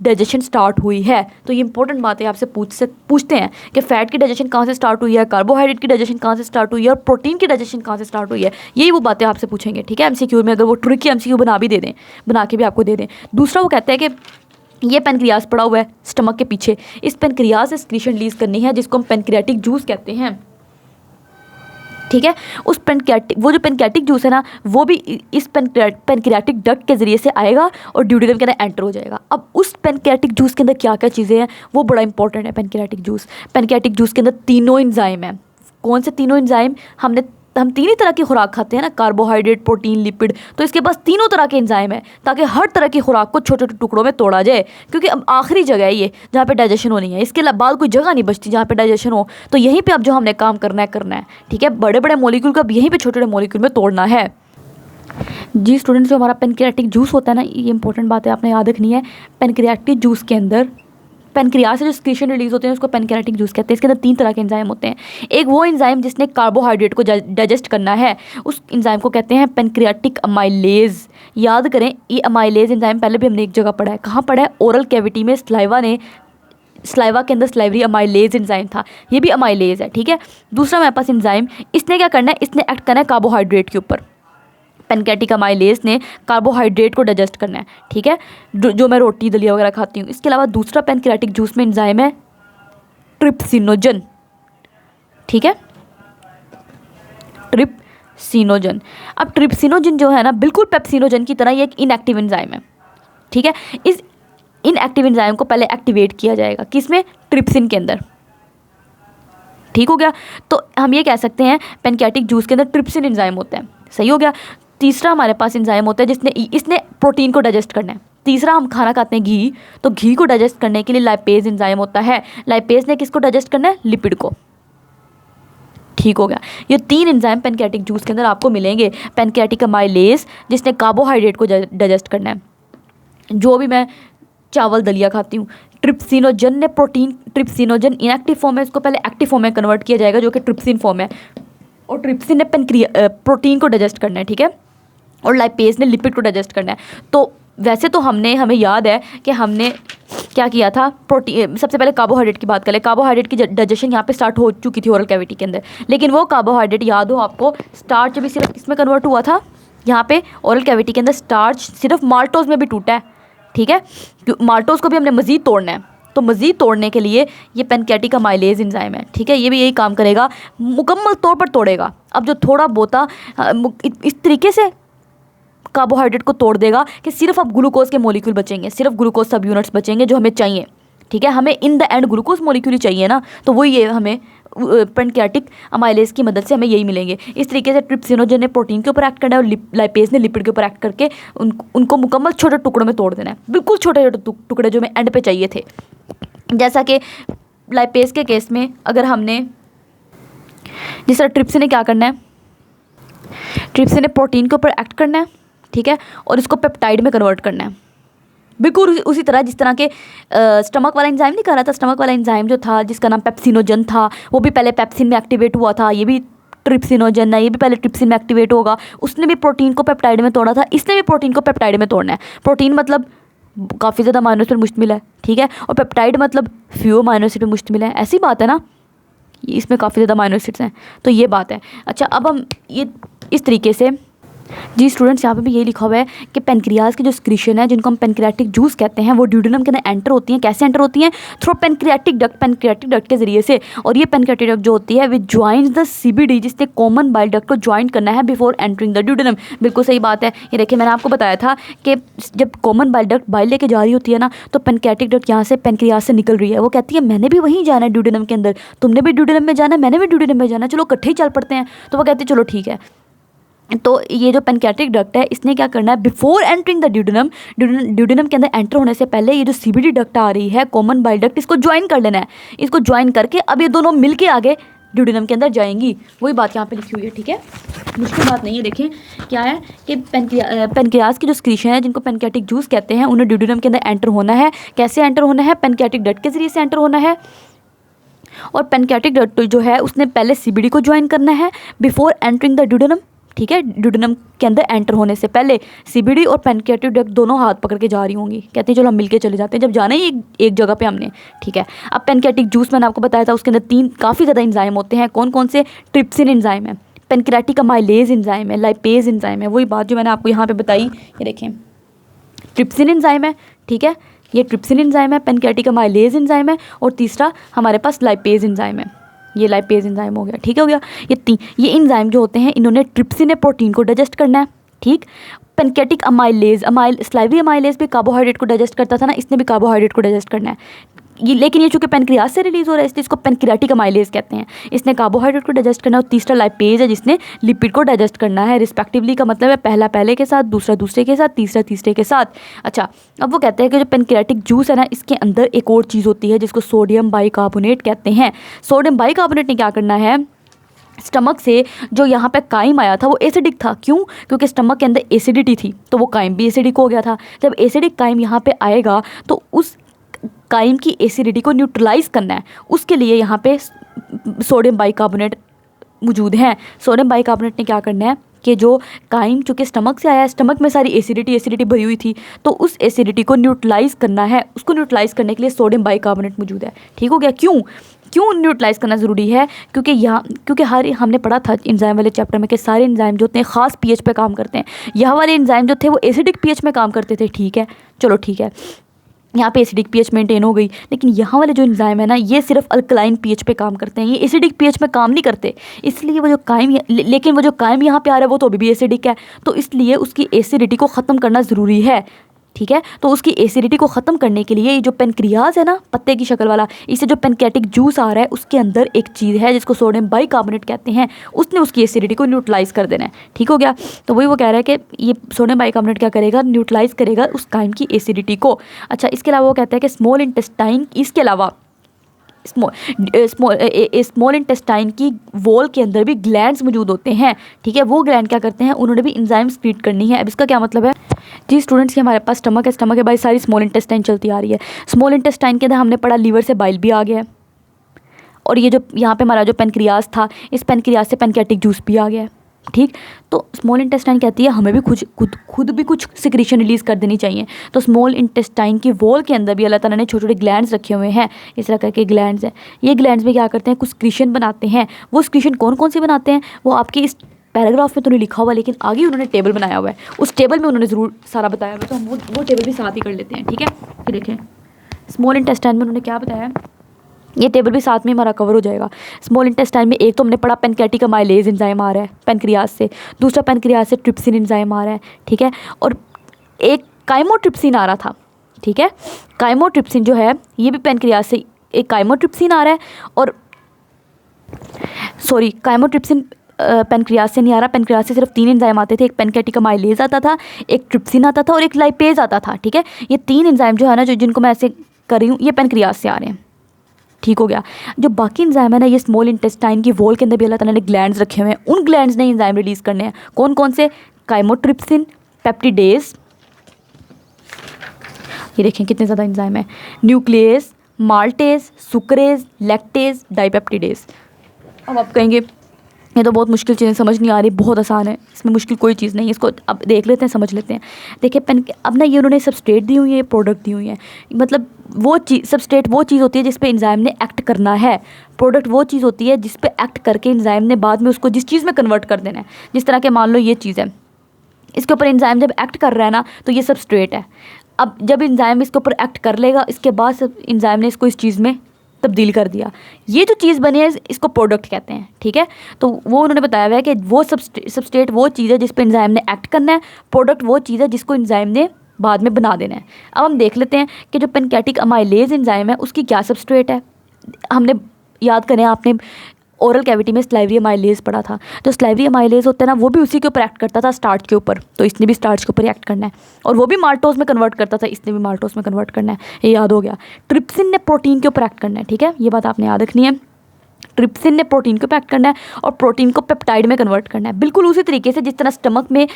डाइजेशन स्टार्ट हुई है। तो ये इंपॉर्टेंट बात है, आपसे पूछते हैं कि फ़ैट की डाइजेशन कहाँ से स्टार्ट हुई है, कार्बोहाइड्रेट की डाइजेशन कहाँ से स्टार्ट हुई है और प्रोटीन की डाइजेशन कहाँ से स्टार्ट हुई है। यही वो बातें आपसे पूछेंगे। ठीक है, एमसीक्यू में, अगर वो ट्रिकी एमसीक्यू बना के भी आपको दे दें। दूसरा वो कहते हैं कि ये पेनक्रियाज पड़ा हुआ है स्टमक के पीछे, इस पेनक्रियाज से एक्सक्रीशन रिलीज करनी है जिसको हम पेनक्रियाटिक जूस कहते हैं। ठीक है, उस वो जो पेनक्रियाटिक जूस है ना, वो भी इस पेनक्रियाटिक डक्ट के ज़रिए से आएगा और ड्यूडेनम के अंदर एंटर हो जाएगा। अब उस पेनक्रियाटिक जूस के अंदर क्या क्या चीज़ें हैं, वो बड़ा इंपॉर्टेंट है। पेनक्रियाटिक जूस के अंदर तीनों एंजाइम हैं। कौन से तीनों एंजाइम, हम तीन ही तरह की खुराक खाते हैं ना, कार्बोहाइड्रेट, प्रोटीन, लिपिड, तो इसके पास तीनों तरह के एंजाइम है ताकि हर तरह की खुराक को छोटे छोटे टुकड़ों में तोड़ा जाए, क्योंकि अब आखिरी जगह है ये जहाँ पे डाइजेशन होनी है। इसके बाद कोई जगह नहीं बचती जहाँ पे डाइजेशन हो, तो यहीं पे अब जो हमने काम करना है। ठीक है, बड़े बड़े मॉलिक्यूल को अब यहीं पे छोटे छोटे मॉलिक्यूल में तोड़ना है। जी स्टूडेंट्स, जो हमारा पेनक्रियाटिक जूस होता है ना, ये इंपॉर्टेंट बात है, आपने याद रखनी है। पेनक्रियाटिक जूस के अंदर पेनक्रियाज से जो एक्सक्रीशन रिलीज होते हैं उसको पेनक्रियाटिक जूस कहते हैं। इसके अंदर तीन तरह के एंजाइम होते हैं। एक वो एंजाइम जिसने कार्बोहाइड्रेट को डाइजेस्ट करना है, उस एंजाइम को कहते हैं पेनक्रियाटिक अमाइलेज। याद करें, ये अमाइलेज एंजाइम पहले भी हमने एक जगह पढ़ा है। कहाँ पढ़ा है? ओरल कैविटी में स्लाइवा के अंदर स्लाइवरी अमाइलेज एंजाइम था, ये भी अमाइलेज है। ठीक है, दूसरा हमारे पास एंजाइम, इसने क्या करना है, इसने एक्ट करना है कार्बोहाइड्रेट के ऊपर। पेनक्रियाटिक अमाइलेज ने कार्बोहाइड्रेट को डाइजेस्ट करना है। ठीक है, जो मैं रोटी दलिया वगैरह खाती हूँ। इसके अलावा दूसरा पेनक्रियाटिक जूस में एंजाइम है ट्रिप्सिनोजन। ठीक है, ट्रिप्सिनोजन। अब ट्रिप्सिनोजन जो है ना, बिल्कुल पेप्सिनोजन की तरह ये एक इनएक्टिव एंजाइम है। ठीक है, इस इनएक्टिव एंजाइम को पहले एक्टिवेट किया जाएगा, किसमें? ट्रिप्सिन के अंदर। ठीक हो गया, तो हम ये कह सकते हैं पेनक्रियाटिक जूस के अंदर ट्रिप्सिन एंजाइम होता है। सही हो गया। तीसरा हमारे पास एंजाइम होता है इसने प्रोटीन को डाइजेस्ट करना है। तीसरा, हम खाना खाते हैं घी, तो घी को डाइजेस्ट करने के लिए लाइपेज एंजाइम होता है। लाइपेज ने किसको डाइजेस्ट करना है? लिपिड को। ठीक हो गया, ये तीन एंजाइम पेनक्रियाटिक जूस के अंदर आपको मिलेंगे। पेनक्रियाटिक अमाइलेज जिसने कार्बोहाइड्रेट को डाइजेस्ट करना है, जो भी मैं चावल दलिया खाती हूँ। ट्रिप्सिनोजन ने ट्रिप्सिनोजन इनएक्टिव फॉर्म है, इसको पहले एक्टिव फॉर्म में कन्वर्ट किया जाएगा जो कि ट्रिप्सिन फॉर्म है, और ट्रिप्सिन ने प्रोटीन को डाइजेस्ट करना है। ठीक है, और लाइपेज ने लिपिड को डाइजेस्ट करना है। तो वैसे तो हमें याद है कि हमने क्या किया था, प्रोटीन, सबसे पहले कार्बोहाइड्रेट की बात करें। कार्बोहाइड्रेट की डाइजेशन यहाँ पे स्टार्ट हो चुकी थी ओरल कैविटी के अंदर, लेकिन वो कार्बोहाइड्रेट, याद हो आपको, स्टार्च भी सिर्फ किसमें कन्वर्ट हुआ था? यहाँ पे ओरल कैविटी के अंदर स्टार्च सिर्फ माल्टोज में भी टूटा है। ठीक है, माल्टोज को भी हमने मज़ीद तोड़ना है, तो मज़ीद तोड़ने के लिए ये पेनक्रियाटिक अमाइलेज एंजाइम है। ठीक है, ये भी यही काम करेगा, मुकम्मल तौर पर तोड़ेगा। अब जो थोड़ा बोता इस तरीके से कार्बोहाइड्रेट को तोड़ देगा कि सिर्फ अब ग्लूकोज के मॉलिक्यूल बचेंगे, सिर्फ ग्लूकोज सब यूनिट्स बचेंगे जो हमें चाहिए। ठीक है, हमें in the end glucose molecule ही चाहिए ना, तो वही ये हमें पेनक्रियाटिक अमाइलेज की मदद से हमें यही मिलेंगे। इस तरीके से ट्रिप्सिनोजन ने प्रोटीन के ऊपर एक्ट करना है और लाइपेज ने लिपिड के ऊपर एक्ट करके उनको मुकम्मल छोटे टुकड़ों में तोड़ देना है, बिल्कुल छोटे छोटे टुकड़े जो हमें एंड पे चाहिए थे। जैसा कि लाइपेज के केस में, अगर हमने जिस तरह ट्रिप्सिन ने क्या करना है, ट्रिप्सिन ने प्रोटीन के ऊपर एक्ट करना है। ठीक है, और इसको पेप्टाइड में कन्वर्ट करना है, बिल्कुल उसी तरह जिस तरह के स्टमक वाला एंजाइम नहीं कर रहा था। स्टमक वाला एंजाइम जो था जिसका नाम पेप्सिनोजन था, वो भी पहले पेप्सिन में एक्टिवेट हुआ था, ये भी ट्रिप्सिनोजन है, ये भी पहले ट्रिप्सिन में एक्टिवेट होगा, उसने भी प्रोटीन को पेप्टाइड में तोड़ा था, इसने भी प्रोटीन को पेप्टाइड में तोड़ना है। प्रोटीन मतलब काफ़ी ज़्यादा अमीनो एसिड पर मुश्तमिल है, ठीक है, और पेप्टाइड मतलब फ्यू अमीनो एसिड पर मुश्तमिल है, ऐसी बात है ना, इसमें काफ़ी ज़्यादा अमीनो एसिड्स हैं, तो ये बात है। अच्छा, अब हम ये इस तरीके से, जी स्टूडेंट्स यहाँ पे भी यही लिखा हुआ है कि पेनक्रियाज की जो स्क्रीशन है, जिनको हम पेनक्रियाटिक जूस कहते हैं, वो ड्यूडेनम के अंदर एंटर होती हैं। कैसे एंटर होती हैं? थ्रू पेनक्रियाटिक डक्ट के ज़रिए से। और ये पेनक्रियाटिक डक्ट जो होती है विच ज्वाइंस द सीबीडी, जिसने कॉमन बाइल डक्ट को ज्वाइन करना है बिफोर एंटरिंग द ड्यूडेनम। बिल्कुल सही बात है। ये देखिए, मैंने आपको बताया था कि जब कॉमन बाइल डक्ट बाइल लेके जा रही होती है ना, तो पेनक्रियाटिक डक्ट यहाँ से पेनक्रियाज से निकल रही है, वो कहती है मैंने भी वहीं जाना है ड्यूडेनम के अंदर, तुमने भी ड्यूडेनम में जाना है, मैंने भी ड्यूडेनम में जाना है, चलो इकट्ठे ही चल पड़ते हैं। तो वो कहती है चलो ठीक है। तो ये जो पेनक्रियाटिक डक्ट है, इसने क्या करना है, बिफोर एंटरिंग द ड्यूडेनम के अंदर एंटर होने से पहले ये जो सीबीडी डक्ट आ रही है, कॉमन बाइल डक्ट, इसको ज्वाइन कर लेना है। इसको ज्वाइन करके अब ये दोनों मिलके आगे ड्यूडेनम के अंदर जाएंगी। वही बात यहाँ पे लिखी हुई है, ठीक है, मुश्किल बात नहीं है। देखें क्या है कि पेनक्रियाज की जो स्क्रीशन है, जिनको पेनक्रियाटिक जूस कहते हैं, उन्हें ड्यूडेनम के अंदर एंटर होना है। कैसे एंटर होना है? पेनक्रियाटिक डक्ट के जरिए से एंटर होना है। और पेनक्रियाटिक डक्ट जो है उसने पहले सीबीडी को ज्वाइन करना है बिफोर एंटरिंग द ड्यूडेनम, ठीक है। ड्यूडेनम के अंदर एंटर होने से पहले सीबीडी और पेनक्रियाटिक डक्ट दोनों हाथ पकड़ के जा रही होंगी, कहती हैं चलो हम मिलके चले जाते हैं, जब जाना ही एक जगह पे हमने, ठीक है। अब पेनक्रियाटिक जूस मैंने आपको बताया था, उसके अंदर 3 काफ़ी ज़्यादा एंजाइम होते हैं। कौन कौन से? ट्रिप्सिन एंजाइम है, पेनक्रियाटिक अमाइलेज एंजाइम है, लाइपेज एंजाइम है। वही बात जो मैंने आपको यहाँ पर बताई, ये देखें ट्रिप्सिन एंजाइम है, ठीक है, ये ट्रिप्सिन एंजाइम है, पेनक्रियाटिक अमाइलेज एंजाइम है, और तीसरा हमारे पास लाइपेज एंजाइम है। ये लाइपेज एंजाइम हो गया, ठीक है, हो गया। ये एंजाइम जो होते हैं, इन्होंने ट्रिप्सिन प्रोटीन को डाइजेस्ट करना है, ठीक। पेनक्रियाटिक स्लाइवरी अमाइलेज भी कार्बोहाइड्रेट को डाइजेस्ट करता था ना, इसने भी कार्बोहाइड्रेट को डाइजेस्ट करना है। लेकिन ये चूँकि पेनक्रियाज से रिलीज हो रहा है, इसलिए इसको पेनक्रियाटिक अमाइलेज कहते हैं। इसने कार्बोहाइड्रेट को डाइजेस्ट करना है। और तीसरा लाइपेज है, जिसने लिपिड को डाइजेस्ट करना है। रिस्पेक्टिवली का मतलब है पहला पहले के साथ, दूसरा दूसरे के साथ, तीसरा तीसरे के साथ। अच्छा, अब वो कहते हैं कि जो पेनक्रियाटिक जूस है ना, इसके अंदर एक और चीज़ होती है जिसको सोडियम बाइकार्बोनेट कहते हैं। सोडियम बाइकार्बोनेट ने क्या करना है, स्टमक से जो यहाँ पे काइम आया था वो एसिडिक था। क्यों? क्योंकि स्टमक के अंदर एसिडिटी थी, तो वो काइम भी एसिडिक हो गया था। जब एसिडिक काइम यहाँ पे आएगा तो उस काइम की एसिडिटी को न्यूट्रलाइज करना है, उसके लिए यहाँ पे सोडियम बाइकार्बोनेट मौजूद हैं। सोडियम बाइकार्बोनेट ने क्या करना है कि जो काइम चूँकि स्टमक से आया है, स्टमक में सारी एसिडिटी भरी हुई थी, तो उस एसिडिटी को न्यूट्रलाइज करना है। उसको न्यूट्रलाइज करने के लिए सोडियम बाइकार्बोनेट मौजूद है, ठीक हो गया। क्यों न्यूट्रलाइज करना ज़रूरी है? क्योंकि हमने पढ़ा था एंजाइम वाले चैप्टर में कि सारे एंजाइम जो होते हैं ख़ास पीएच पे काम करते हैं। यहाँ वाले एंजाइम जो थे वो एसिडिक पीएच में काम करते थे, ठीक है, चलो ठीक है, यहाँ पे एसिडिक पीएच मेंटेन हो गई। लेकिन यहाँ वाले जो एंजाइम है ना, ये सिर्फ अल्कलाइन पीएच पे काम करते हैं, ये एसिडिक पीएच में काम नहीं करते। इसलिए वो जो काइम लेकिन वो जो काइम यहाँ पे आ रहा है वो तो अभी भी एसिडिक है, तो इसलिए उसकी एसिडिटी को ख़त्म करना ज़रूरी है, ठीक है। तो उसकी एसिडिटी को ख़त्म करने के लिए ये जो पेनक्रियाज है ना, पत्ते की शक्ल वाला, इससे जो पेनक्रियाटिक जूस आ रहा है उसके अंदर एक चीज़ है जिसको सोडियम बाइकार्बोनेट कहते हैं, उसने उसकी एसिडिटी को न्यूट्रलाइज कर देना है, ठीक हो गया। तो वही वो कह रहा है कि ये सोडियम बाइकार्बोनेट क्या करेगा, न्यूट्रलाइज करेगा उस काइम की एसिडिटी को। अच्छा, इसके अलावा वो कहता है कि स्मॉल इंटेस्टाइन, इसके अलावा स्मॉल इंटेस्टाइन की वॉल के अंदर भी ग्लैंड्स मौजूद होते हैं, ठीक है। वो ग्लैंड क्या करते हैं, उन्होंने भी एंजाइम स्क्रीट करनी है। अब इसका क्या मतलब है जी स्टूडेंट्स, की हमारे पास स्टमक है, स्टमक के बाद सारी स्मॉल इंटेस्टाइन चलती आ रही है। स्मॉल इंटेस्टाइन के अंदर हमने पढ़ा लीवर से बाइल भी आ गया है, और ये जो यहाँ पे हमारा जो पेनक्रियाज था, इस पेनक्रियाज से पेनक्रियाटिक जूस भी आ गया है, ठीक। तो स्मॉल इंटेस्टाइन कहती है हमें भी खुद भी कुछ सिक्रीशन रिलीज़ कर देनी चाहिए। तो स्मॉल इंटेस्टाइन की वॉल के अंदर भी अल्लाह ताला ने छोटे छोटे ग्लैंड्स रखे हुए हैं, इस तरह करके ग्लैंड्स हैं। ये ग्लैंड्स में क्या करते हैं, कुछ सिक्रीशन बनाते हैं। वो सिक्रीशन कौन कौन से बनाते हैं वो आपके इस पैराग्राफ में तो नहीं लिखा हुआ, लेकिन आगे उन्होंने टेबल बनाया हुआ है, उस टेबल में उन्होंने ज़रूर सारा बताया हुआ है, तो हम वो टेबल भी साथ ही कर लेते हैं, ठीक है। फिर देखें स्मॉल इंटेस्टाइन में उन्होंने क्या बताया, ये टेबल भी साथ में हमारा कवर हो जाएगा। स्मॉल इंटेस्टाइन में एक तो हमने पढ़ा पेनक्रियाटिक अमाइलेज एंजाइम आ रहा है पेनक्रियाज से, दूसरा पेनक्रियाज से ट्रिप्सिन एंजाइम आ रहा है, ठीक है, और एक काइमोट्रिप्सिन आ रहा था, ठीक है। काइमोट्रिप्सिन जो है ये भी पेनक्रियाज से एक काइमोट्रिप्सिन आ रहा है, और सॉरी पेनक्रियाज से नहीं आ रहा, पेनक्रियाज से सिर्फ 3 एंजाइम आते थे, एक पेनक्रियाटिक अमाइलेज आता था, एक ट्रिप्सिन आता था और एक लाइपेज आता था, ठीक है। ये 3 एंजाइम जो है ना, जिनको मैं ऐसे कर रही हूँ, ये पेनक्रियाज से आ रहे हैं, ठीक हो गया। जो बाकी एंजाइम है ना, ये स्मॉल इंटेस्टाइन की वॉल के अंदर भी अल्लाह ताला ने ग्लैंड्स रखे हुए हैं, उन ग्लैंड्स ने एंजाइम रिलीज़ करने हैं। कौन कौन से? काइमोट्रिप्सिन, पेप्टिडेज, ये देखें कितने ज़्यादा एंजाइम है, न्यूक्लियस, माल्टेज, सुक्रेज, लैक्टेज, डाइपेप्टिडेज। अब आप कहेंगे ये तो बहुत मुश्किल चीज़ें समझ नहीं आ रही, बहुत आसान है, इसमें मुश्किल कोई चीज़ नहीं है। इसको अब देख लेते हैं, समझ लेते हैं। देखिए पेन अब ना ये उन्होंने सबस्ट्रेट दी हुई है, प्रोडक्ट दी हुई है। मतलब वो चीज़, सबस्ट्रेट वो चीज़ होती है जिस पे एंजाइम ने एक्ट करना है, प्रोडक्ट वो चीज़ होती है जिस पे एक्ट करके एंजाइम ने बाद में उसको जिस चीज़ में कन्वर्ट कर देना है। जिस तरह के मान लो ये चीज़ है, इसके ऊपर एंजाइम जब एक्ट कर रहा है ना, तो ये सबस्ट्रेट है। अब जब एंजाइम इसके ऊपर एक्ट कर लेगा, इसके बाद सब एंजाइम ने इसको इस चीज़ में तब्दील कर दिया, ये जो चीज़ बनी है इसको प्रोडक्ट कहते हैं। ठीक है, तो वो उन्होंने बताया हुआ है कि वो सबस्ट्रेट वो चीज़ है जिस पे एंजाइम ने एक्ट करना है, प्रोडक्ट वो चीज़ है जिसको एंजाइम ने बाद में बना देना है। अब हम देख लेते हैं कि जो पेनकैटिक अमाइलेज एंजाइम है उसकी क्या सबस्ट्रेट है। हमने याद करें, आपने ओरल कैविटी में स्लाइवरी अमाइलेज पढ़ा था, तो स्लाइवरी अमाइलेज होता है ना, वो भी उसी के ऊपर एक्ट करता था, स्टार्च के ऊपर। तो इसने भी स्टार्च के ऊपर एक्ट करना है, और वो भी माल्टोज में कन्वर्ट करता था, इसने भी माल्टोज में कन्वर्ट करना है, ये याद हो गया। ट्रिप्सिन ने प्रोटीन के ऊपर एक्ट करना है, ठीक है, ये बात आपने याद रखनी है। ट्रिप्सिन ने प्रोटीन को एक्ट करना है और प्रोटीन को पेप्टाइड में कन्वर्ट करना है, बिल्कुल उसी तरीके से जिस तरह स्टमक में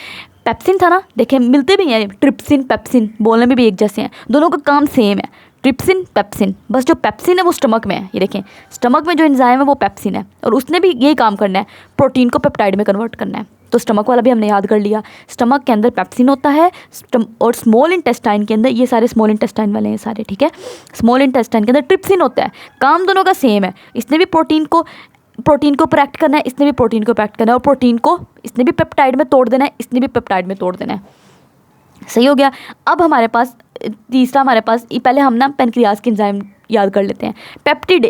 पेप्सिन था ना। देखें, मिलते भी हैं, ट्रिप्सिन पेप्सिन बोलने में भी एक जैसे हैं, दोनों का काम सेम है, ट्रिप्सिन पेप्सिन। बस जो पेप्सिन है वो स्टमक में है, ये देखें, स्टमक में जो एंजाइम है वो पेप्सिन है, और उसने भी यही काम करना है, प्रोटीन को पेप्टाइड में कन्वर्ट करना है। तो स्टमक वाला भी हमने याद कर लिया, स्टमक के अंदर पेप्सिन होता है, और स्मॉल इंटेस्टाइन के अंदर, ये सारे स्मॉल इंटेस्टाइन वाले हैं सारे, ठीक है, स्मॉल इंटेस्टाइन के अंदर ट्रिप्सिन होता है। काम दोनों का सेम है, इसने भी प्रोटीन को ऊपर एक्ट करना है, इसने भी प्रोटीन को एक्ट करना है, और प्रोटीन को इसने भी पेप्टाइड में तोड़ देना है, इसने भी पेप्टाइड में तोड़ देना है। सही हो गया। अब हमारे पास तीसरा, हमारे पास पहले हम ना पेनक्रियाज के एंजाइम याद कर लेते हैं। पेप्टिड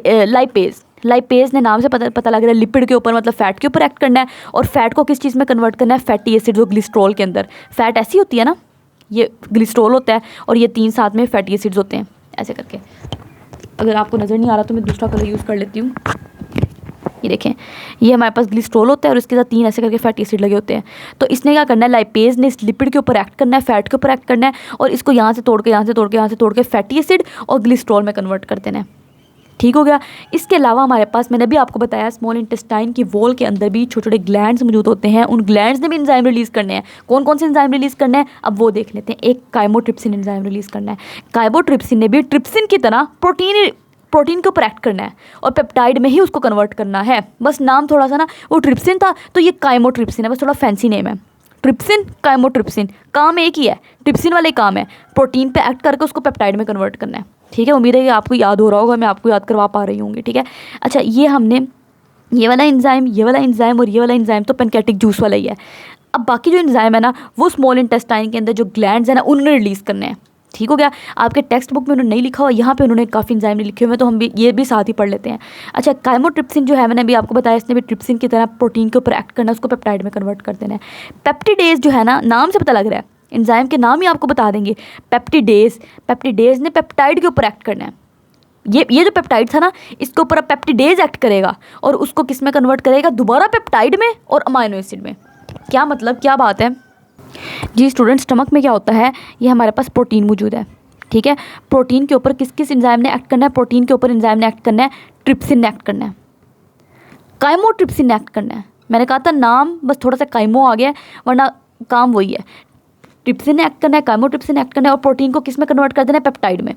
लाइपेज ने नाम से पता लग रहा है लिपिड के ऊपर, मतलब फैट के ऊपर एक्ट करना है, और फैट को किस चीज़ में कन्वर्ट करना है, फैटी एसिड, जो ग्लिस्ट्रोल के अंदर। फैट ऐसी होती है ना, ये ग्लिस्ट्रोल होता है, और ये 3 साथ में फैटी एसिड्स होते हैं, ऐसे करके। अगर आपको नज़र नहीं आ रहा तो मैं दूसरा कलर यूज़ कर लेती हूँ। ये देखें, ये हमारे पास ग्लिस्ट्रोल होता है, और इसके साथ 3 ऐसे करके फैटी एसिड लगे होते हैं। तो इसने क्या करना है, लाइपेज ने इस लिपिड के ऊपर एक्ट करना है, फैट के ऊपर एक्ट करना है, और इसको यहाँ से तोड़ के फैटी एसिड और ग्लिस्ट्रोल में कन्वर्ट कर देना है। ठीक हो गया। इसके अलावा हमारे पास, मैंने भी आपको बताया, स्मॉल इंटेस्टाइन की वॉल के अंदर भी छोटे छोटे ग्लैंड्स मौजूद होते हैं, उन ग्लैंड्स ने भी एंजाइम रिलीज़ करने हैं। कौन कौन से एंजाइम रिलीज़ करने हैं, अब वो देख लेते हैं। एक काइमोट्रिप्सिन एंजाइम रिलीज़ करना है। काइमोट्रिप्सिन ने भी ट्रिप्सिन की तरह प्रोटीन के ऊपर एक्ट करना है, और पेप्टाइड में ही उसको कन्वर्ट करना है। बस नाम थोड़ा सा ना, वो ट्रिप्सिन था तो ये काइमोट्रिप्सिन है, बस थोड़ा फैंसी नेम है। ट्रिप्सिन, काइमोट्रिप्सिन, काम एक ही है, ट्रिप्सिन वाले काम है, प्रोटीन पे एक्ट करके उसको पेप्टाइड में कन्वर्ट करना है। ठीक है, उम्मीद है कि आपको याद हो रहा होगा, मैं आपको याद करवा पा रही होंगी। ठीक है, अच्छा, ये हमने ये वाला एंजाइम और ये वाला एंजाइम तो पेनकैटिक जूस वाला ही है। अब बाकी जो एंजाइम है ना, वो स्मॉल इंटेस्टाइन के अंदर जो ग्लैंड्स है ना, उन्होंने रिलीज़ करने हैं। ठीक हो गया। आपके टेक्स्ट बुक में उन्होंने नहीं लिखा हुआ, यहाँ पे उन्होंने काफ़ी एंजाइम लिखे हुए हैं, तो हम भी ये भी साथ ही पढ़ लेते हैं। अच्छा, काइमोट्रिप्सिन जो है, मैंने भी आपको बताया, इसने भी ट्रिप्सिन की तरह प्रोटीन के ऊपर एक्ट करना है, उसको पेप्टाइड में कन्वर्ट कर देना है। पेप्टिडेज जो है ना, नाम से पता लग रहा है, एंजाइम के नाम ही आपको बता देंगे। पेप्टिडेज ने पेप्टाइड के ऊपर एक्ट करना है। ये जो पेप्टाइड था ना, इसके ऊपर अब पेप्टिडेज एक्ट करेगा, और उसको किस में कन्वर्ट करेगा, दोबारा पेप्टाइड में और अमाइनो एसिड में। क्या मतलब, क्या बात है जी स्टूडेंट। स्टमक में क्या होता है, ये हमारे पास प्रोटीन मौजूद है। ठीक है, प्रोटीन के ऊपर किस किस एंजाइम ने एक्ट करना है, प्रोटीन के ऊपर एंजाइम ने एक्ट करना है, ट्रिप्सिन ने एक्ट करना है, काइमोट्रिप्सिन ने एक्ट करना है। मैंने कहा था नाम बस थोड़ा सा काइमो आ गया है, वरना काम वही है। ट्रिप्सिन ने एक्ट करना है, काइमोट्रिप्सिन ने एक्ट करना है, और प्रोटीन को किस में कन्वर्ट कर देना है, पेप्टाइड में।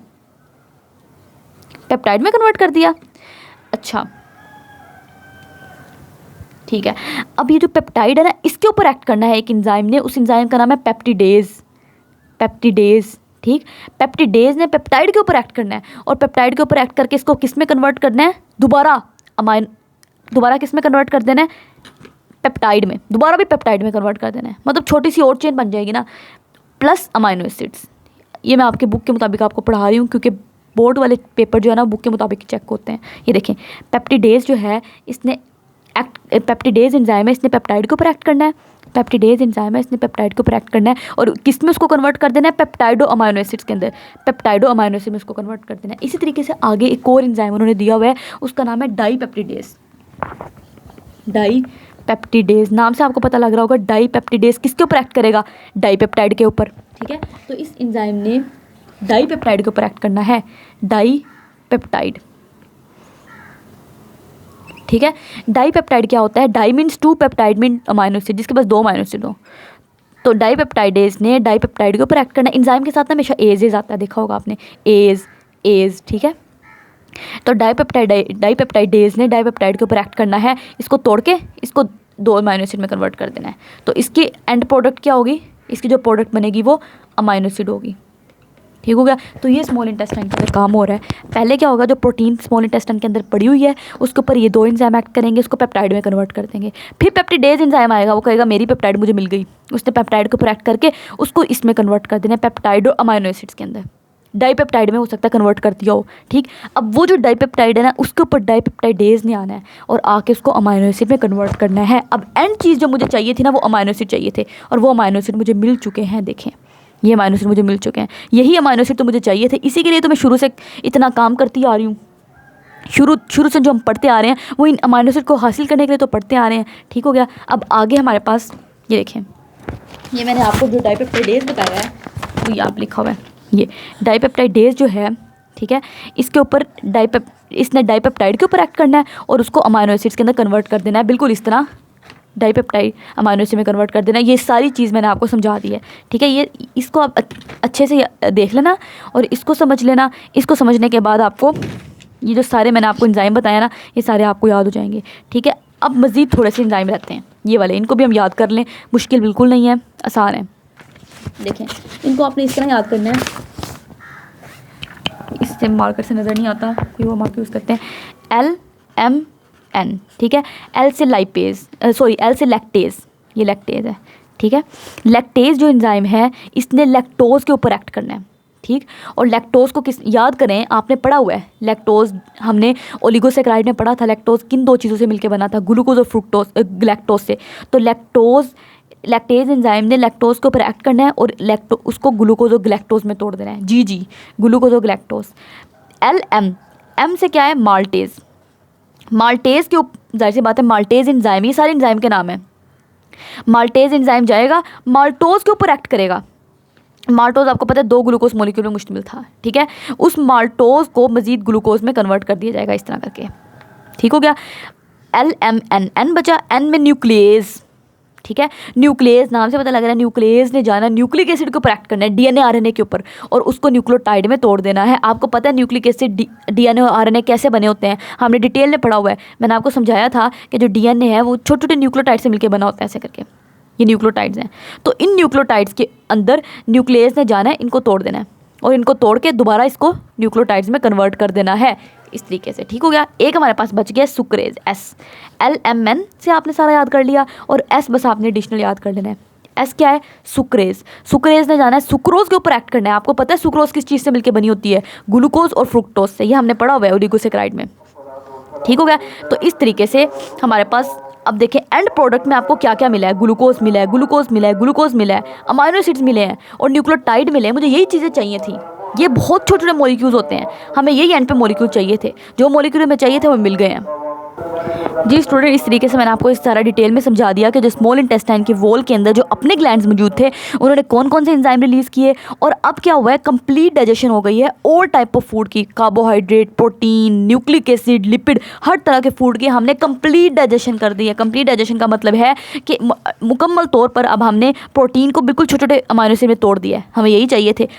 पेप्टाइड में कन्वर्ट कर दिया। अच्छा, ठीक है। अब ये जो पेप्टाइड है ना, इसके ऊपर एक्ट करना है एक एंजाइम ने, उस एंजाइम का नाम है पेप्टिडेज। ठीक, पेप्टिडेज ने पेप्टाइड के ऊपर एक्ट करना है, और पेप्टाइड के ऊपर एक्ट करके इसको किस में कन्वर्ट करना है, दोबारा किस में कन्वर्ट कर देना है, पेप्टाइड में। दोबारा भी पेप्टाइड में कन्वर्ट कर देना है, मतलब छोटी सी और चेन बन जाएगी ना, प्लस अमाइनो एसिड्स। ये मैं आपके बुक के मुताबिक आपको पढ़ा रही हूँ, क्योंकि बोर्ड वाले पेपर जो है ना, बुक के मुताबिक चेक होते हैं। ये देखें, पेप्टिडेज जो है, इसने पेप्टिडेज एंजाइम है, इसने पेप्टाइड के ऊपर एक्ट करना है। पेप्टिडेज एंजाइम है, इसने पेप्टाइड के ऊपर एक्ट करना है, और किस में उसको कन्वर्ट कर देना है, पेप्टाइडो अमाइनो एसिड्स के अंदर, पेप्टाइडो अमाइनो एसिड में उसको कन्वर्ट कर देना है। इसी तरीके से आगे एक और एंजाइम उन्होंने दिया हुआ है, उसका नाम है डाईपेप्टिडेज। नाम से आपको पता लग रहा होगा, डाईपेप्टिडेज किसके ऊपर एक्ट करेगा, डाईपेप्टाइड के ऊपर। ठीक है, तो इस एंजाइम ने डाईपेप्टाइड के ऊपर एक्ट करना है, डाईपेप्टाइड। ठीक है, डाईपेप्टाइड क्या होता है, di means 2, peptide mean amino acid, जिसके पास 2 अमाइनो एसिड हो। तो डाईपेप्टाइडेज ने डाईपेप्टाइड के ऊपर एक्ट करना है। एंजाइम के साथ ना हमेशा एज आता है, देखा होगा आपने, एज। ठीक है, तो डाईपेप्टाइडेज ने डाईपेप्टाइड के ऊपर एक्ट करना है, इसको तोड़ के इसको 2 अमाइनो एसिड में कन्वर्ट कर देना है। तो इसकी एंड प्रोडक्ट क्या होगी, इसकी जो प्रोडक्ट बनेगी वो अमाइनो एसिड होगी। ठीक हो गया। तो ये स्मॉल इंटेस्टाइन के अंदर काम हो रहा है। पहले क्या होगा, जो प्रोटीन स्मॉल इंटेस्टाइन के अंदर पड़ी हुई है उसके ऊपर ये 2 एंजाइम एक्ट करेंगे, उसको पेप्टाइड में कन्वर्ट कर देंगे। फिर पेप्टिडेज एंजाइम आएगा, वो कहेगा मेरी पेप्टाइड मुझे मिल गई, उसने पेप्टाइड के ऊपर एक्ट करके उसको इसमें कन्वर्ट कर देना है, पेप्टाइड और अमाइनो एसिड्स के अंदर। डाईपेप्टाइड में हो सकता है कन्वर्ट कर दिया हो। ठीक, अब वो जो डाईपेप्टाइड है ना उसके ऊपर डाईपेप्टाइडेज ने आना है और आके उसको अमाइनो एसिड में कन्वर्ट करना है। अब एंड चीज़ जो मुझे चाहिए थी ना वो अमाइनो एसिड चाहिए थे, और वो अमाइनो एसिड मुझे मिल चुके हैं। देखें, ये अमाइनो एसिड मुझे मिल चुके हैं, यही अमाइनो एसिड तो मुझे चाहिए थे। इसी के लिए तो मैं शुरू से इतना काम करती आ रही हूँ। शुरू से जो हम पढ़ते आ रहे हैं वो इन अमाइनो एसिड को हासिल करने के लिए तो पढ़ते आ रहे हैं। ठीक हो गया। अब आगे हमारे पास ये देखें, ये मैंने आपको जो डाईपेप्टाइडेज बताया है वो ये आप लिखा हुआ है, ये डाईपेप्टाइडेज जो है, ठीक है, इसके ऊपर इसने डाईपेप्टाइड के ऊपर एक्ट करना है और उसको अमाइनो एसिड्स के अंदर कन्वर्ट कर देना है, बिल्कुल इस तरह डाईपेप्टाइड अमाइनो एसिड में कन्वर्ट कर देना। ये सारी चीज़ मैंने आपको समझा दी है। ठीक है, ये इसको आप अच्छे से देख लेना और इसको समझ लेना। इसको समझने के बाद आपको ये जो सारे मैंने आपको एंजाइम बताया ना ये सारे आपको याद हो जाएंगे। ठीक है, अब मज़ीद थोड़े से एंजाइम रहते हैं ये वाले, इनको भी हम याद कर लें, मुश्किल बिल्कुल नहीं है, आसान है। देखें, इनको आपने इस तरह याद करना है, इससे मार्कर से नज़र नहीं आता, कोई वो मार्कर यूज़ करते हैं, LMN। ठीक है, एल से लैक्टेज, ये लैक्टेज है। ठीक है, लैक्टेज जो एंजाइम है इसने लैक्टोज के ऊपर एक्ट करना है। ठीक, और लैक्टोज को किस याद करें, आपने पढ़ा हुआ है लैक्टोज, हमने ओलिगोसैकेराइड में पढ़ा था लैक्टोज किन 2 चीज़ों से मिलकर बना था, ग्लूकोज और फ्रुक्टोज, ग्लैक्टोज से। तो लैक्टेज एंजाइम ने लैक्टोज के ऊपर एक्ट करना है और उसको ग्लूकोज और ग्लैक्टोज में तोड़ देना है। जी, ग्लूकोज और ग्लैक्टोज। एम से क्या है, माल्टेज के ऊपर, जाहिर सी बात है माल्टेज एंजाइम, ये सारे एंजाइम के नाम है। माल्टेज एंजाइम जाएगा माल्टोज के ऊपर एक्ट करेगा। माल्टोज आपको पता है 2 ग्लूकोज मॉलिक्यूल में मुश्तमिल था। ठीक है, उस माल्टोज को मजीद ग्लूकोज में कन्वर्ट कर दिया जाएगा इस तरह करके। ठीक हो गया। LMN, एन बचा, एन में न्यूक्लियस। ठीक है, न्यूक्लियस नाम से पता लग रहा है, न्यूक्लियस ने जाना न्यूक्लिक एसिड के ऊपर एक्ट करना है, DNA RNA के ऊपर, और उसको न्यूक्लियोटाइड में तोड़ देना है। आपको पता है न्यूक्लिक एसिड DNA और RNA कैसे बने होते हैं, हमने डिटेल में पढ़ा हुआ है। मैंने आपको समझाया था कि जो DNA है वो छोटे छोटे न्यूक्लियोटाइड से मिलकर बना होता है, ऐसे करके ये न्यूक्लियोटाइड्स हैं। तो इन न्यूक्लियोटाइड्स के अंदर न्यूक्लियस ने जाना है, इनको तोड़ देना है और इनको तोड़ के दोबारा इसको न्यूक्लियोटाइड्स में कन्वर्ट कर देना है इस तरीके से। ठीक हो गया। एक हमारे पास बच गया सुक्रेज, S। LMN से आपने सारा याद कर लिया और S बस आपने एडिशनल याद कर लेना है। S क्या है, सुक्रेज। सुक्रेज ने जाना है सुक्रोज के ऊपर एक्ट करना है। आपको पता है सुक्रोज किस चीज़ से मिलकर बनी होती है, ग्लूकोज और फ्रुक्टोज से, ये हमने पढ़ा हुआ है ओलिगोसैकेराइड में। ठीक हो गया। तो इस तरीके से हमारे पास अब देखें एंड प्रोडक्ट में आपको क्या क्या मिला है, ग्लूकोज मिला है, अमाइनो एसिड्स मिले हैं और न्यूक्लियोटाइड मिले हैं। मुझे यही चीज़ें चाहिए थी। ये बहुत छोटे छोटे मॉलिक्यूल्स होते हैं, हमें यही एंड पे मॉलिक्यूल चाहिए थे, जो मॉलिक्यूल हमें चाहिए थे वो मिल गए हैं। जी स्टूडेंट, इस तरीके से मैंने आपको इस सारा डिटेल में समझा दिया कि जो स्मॉल इंटेस्टाइन के वॉल के अंदर जो अपने ग्लैंड्स मौजूद थे उन्होंने कौन कौन से एंजाइम रिलीज़ किए और अब क्या हुआ है, कंप्लीट डाइजेशन हो गई है ऑल टाइप ऑफ फूड की, carbohydrate, protein, nucleic acid, lipid, हर तरह के फूड की हमने कंप्लीट डाइजेशन कर दी है। कंप्लीट डाइजेशन का मतलब है कि मुकम्मल तौर पर अब हमने प्रोटीन को बिल्कुल छोटे छोटे अमाइनो एसिड में तोड़ दिया है। हमें यही चाहिए थे।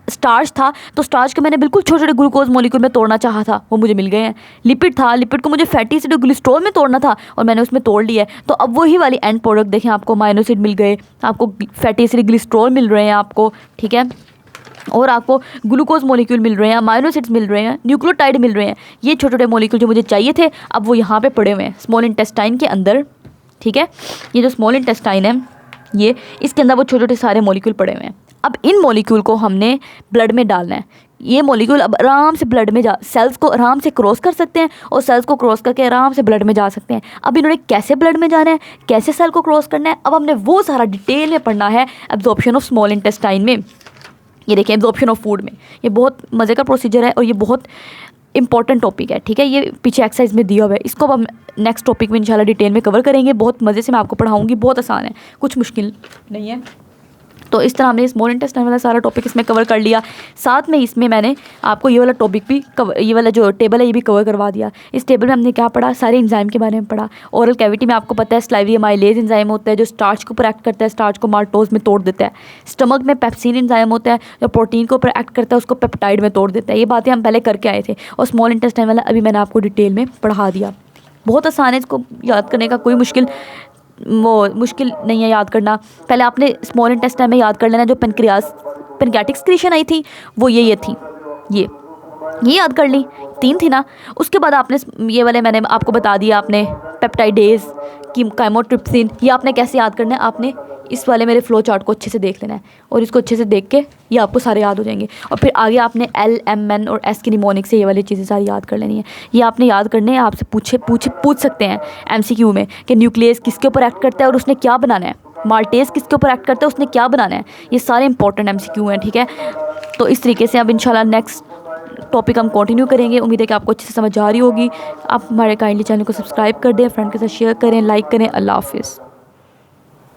स्टार्च था तो स्टार्च को मैंने बिल्कुल छोटे छोटे ग्लूकोज मॉलिक्यूल में तोड़ना चाहा था, वो मुझे मिल गए हैं। लिपिड था, लिपिड को मुझे फैटी एसिड और ग्लिसरॉल में तोड़ना था और मैंने उसमें तोड़ लिया है। तो अब वही वाली एंड प्रोडक्ट देखें, आपको अमाइनो एसिड मिल गए, आपको फैटी एसिड ग्लिसरॉल मिल रहे हैं आपको, ठीक है, और आपको ग्लूकोज मॉलिक्यूल मिल रहे हैं, अमाइनो एसिड्स मिल रहे हैं, न्यूक्लियोटाइड मिल रहे हैं। ये छोटे छोटे मॉलिक्यूल जो मुझे चाहिए थे अब वो यहाँ पर पड़े हुए हैं स्मॉल इंटेस्टाइन के अंदर। ठीक है, ये जो स्मॉल इंटेस्टाइन है ये, इसके अंदर वो छोटे छोटे सारे मॉलिक्यूल पड़े हुए हैं। अब इन मॉलिक्यूल को हमने ब्लड में डालना है। ये मॉलिक्यूल अब आराम से ब्लड में सेल्स को आराम से क्रॉस कर सकते हैं और सेल्स को क्रॉस करके आराम से ब्लड में जा सकते हैं। अब इन्होंने कैसे ब्लड में जाना है, कैसे सेल को क्रॉस करना है, अब हमने वो सारा डिटेल में पढ़ना है एब्जॉर्प्शन ऑफ स्मॉल इंटेस्टाइन में। ये देखिए एब्जॉर्प्शन ऑफ फूड में, ये बहुत मज़े का प्रोसीजर है और ये बहुत इंपॉर्टेंट टॉपिक है। ठीक है, ये पीछे एक्सरसाइज में दिया हुआ है, इसको अब हम नेक्स्ट टॉपिक में इंशाल्लाह डिटेल में कवर करेंगे। बहुत मज़े से मैं आपको पढ़ाऊँगी, बहुत आसान है, कुछ मुश्किल नहीं है। तो इस तरह हमने स्मॉल इंटेस्टाइन वाला सारा टॉपिक इसमें कवर कर लिया। साथ में इसमें मैंने आपको ये वाला टॉपिक भी कवर, ये वाला जो टेबल है ये भी कवर करवा दिया। इस टेबल में हमने क्या पढ़ा, सारे एंजाइम के बारे में पढ़ा। ओरल कैविटी में आपको पता है स्लाइविया माइलेज एंजाइम होता है जो स्टार्च के ऊपर एक्ट करता है, स्टार्च को माल्टोज में तोड़ देता है। स्टमक में पेप्सिन एंजाइम होता है जो प्रोटीन के ऊपर एक्ट करता है, उसको पेप्टाइड में तोड़ देता है। ये बातें हम पहले करके आए थे और स्मॉल इंटेस्टाइन वाला अभी मैंने आपको डिटेल में पढ़ा दिया। बहुत आसान है, इसको याद करने का कोई मुश्किल नहीं है याद करना। पहले आपने स्मॉल इंटेस्टाइन में याद कर लेना जो पेनक्रियाटिक सिक्रीशन आई थी वो ये थी, ये याद कर ली, 3 थी ना। उसके बाद आपने ये वाले मैंने आपको बता दिया, आपने पेप्टाइडेज की काइमोट्रिप्सिन, ये आपने कैसे याद करना है, आपने इस वाले मेरे फ्लो चार्ट को अच्छे से देख लेना है और इसको अच्छे से देख के ये आपको सारे याद हो जाएंगे। और फिर आगे आपने L, M, N और S की निमोनिक से ये वाली चीज़ें सारी याद कर लेनी है। ये आपने याद करने हैं, आपसे पूछ सकते हैं MCQ में कि न्यूक्लियस किसके ऊपर एक्ट करता है और उसने क्या बनाना है, माल्टेज किसके ऊपर एक्ट करता है उसने क्या बनाना है। ये सारे इंपॉर्टेंट MCQ हैं, ठीक है। तो इस तरीके से अब इंशाल्लाह नेक्स्ट टॉपिक हम कंटिन्यू करेंगे। उम्मीद है कि आपको अच्छे से समझ आ रही होगी। आप हमारे काइंडली चैनल को सब्सक्राइब कर दें, फ्रेंड के साथ शेयर करें, लाइक करें। अल्लाह हाफिज़।